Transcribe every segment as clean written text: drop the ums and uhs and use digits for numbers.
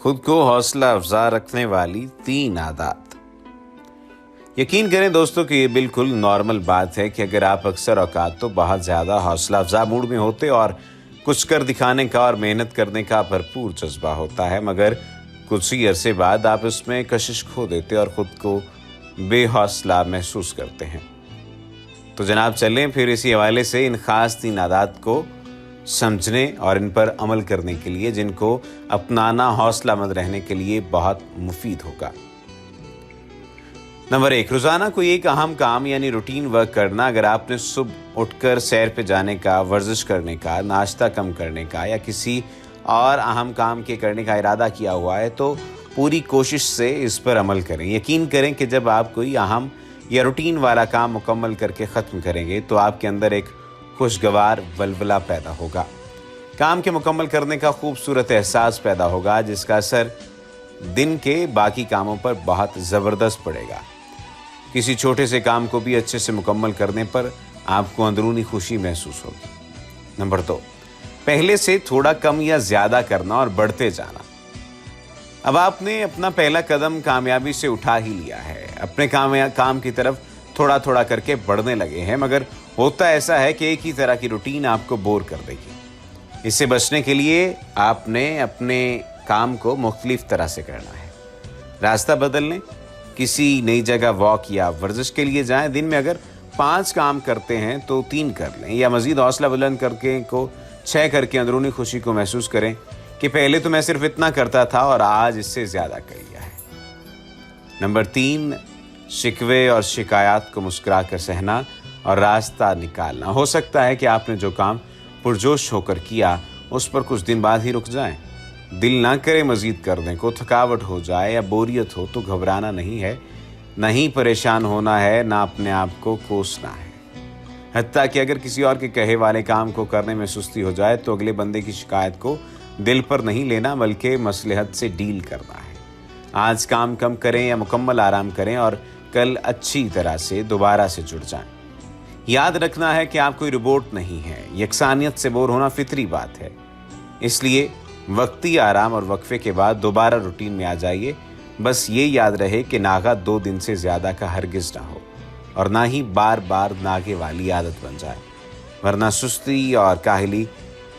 खुद को हौसला अफजा रखने वाली 3 आदत। यकीन करें दोस्तों कि ये बिल्कुल नॉर्मल बात है कि अगर आप अक्सर औकात तो बहुत ज़्यादा हौसला अफजा मूड में होते और कुछ कर दिखाने का और मेहनत करने का भरपूर जज्बा होता है, मगर कुछ ही अरसे बाद आप इसमें कशिश खो देते और ख़ुद को बेहौसला महसूस करते हैं। तो जनाब चलें फिर इसी हवाले से इन ख़ास 3 आदत को समझने और इन पर अमल करने के लिए, जिनको अपनाना हौसलामंद रहने के लिए बहुत मुफीद होगा। नंबर 1, रोज़ाना कोई एक अहम काम यानी रूटीन वर्क करना। अगर आपने सुबह उठकर सैर पे जाने का, वर्जिश करने का, नाश्ता कम करने का या किसी और अहम काम के करने का इरादा किया हुआ है तो पूरी कोशिश से इस पर अमल करें। यकीन करें कि जब आप कोई अहम या रूटीन वाला काम मुकम्मल करके ख़त्म करेंगे तो आपके अंदर एक खुशगवार वलवला पैदा होगा। काम के मुकम्मल करने का खूबसूरत एहसास पैदा होगा, जिसका असर दिन के बाकी कामों पर बहुत ज़बरदस्त पड़ेगा। किसी छोटे से काम को भी अच्छे से मुकम्मल करने पर आपको अंदरूनी खुशी महसूस होगी। नंबर 2, पहले से थोड़ा कम या ज़्यादा करना और बढ़ते जाना। अब आपने अपना पहला कदम कामयाबी से उठा ही लिया है, अपने काम की तरफ थोड़ा थोड़ा करके बढ़ने लगे हैं, मगर होता ऐसा है कि एक ही तरह की रूटीन आपको बोर कर देगी। इससे बचने के लिए आपने अपने काम को मुख्तलिफ तरह से करना है। रास्ता बदल लें, किसी नई जगह वॉक या वर्जिश के लिए जाएं। दिन में अगर 5 काम करते हैं तो 3 कर लें, या मज़ीद हौसला बुलंद करके को 6 करके अंदरूनी खुशी को महसूस करें कि पहले तो मैं सिर्फ इतना करता था और आज इससे ज़्यादा कर लिया है। नंबर 3, शिकवे और शिकायत को मुस्कुरा कर सहना और रास्ता निकालना। हो सकता है कि आपने जो काम पुरजोश होकर किया उस पर कुछ दिन बाद ही रुक जाएं। दिल ना करे मज़ीद करने को, थकावट हो जाए या बोरियत हो तो घबराना नहीं है, नहीं परेशान होना है, ना अपने आप को कोसना है। हत्ता कि अगर किसी और के कहे वाले काम को करने में सुस्ती हो जाए तो अगले बंदे की शिकायत को दिल पर नहीं लेना, बल्कि मसलहत से डील करना है। आज काम कम करें या मुकम्मल आराम करें और कल अच्छी तरह से दोबारा से जुड़ जाएं। याद रखना है कि आप कोई रोबोट नहीं है। यकसानियत से बोर होना फितरी बात है, इसलिए वक्ती आराम और वक्फे के बाद दोबारा रूटीन में आ जाइए। बस ये याद रहे कि नागा 2 दिन से ज़्यादा का हरगिज़ ना हो और ना ही बार बार नागे वाली आदत बन जाए, वरना सुस्ती और काहली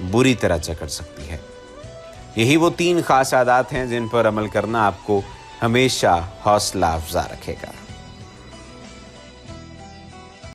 बुरी तरह जकड़ सकती है। यही वो 3 खास आदत हैं जिन पर अमल करना आपको हमेशा हौसला अफजा रखेगा।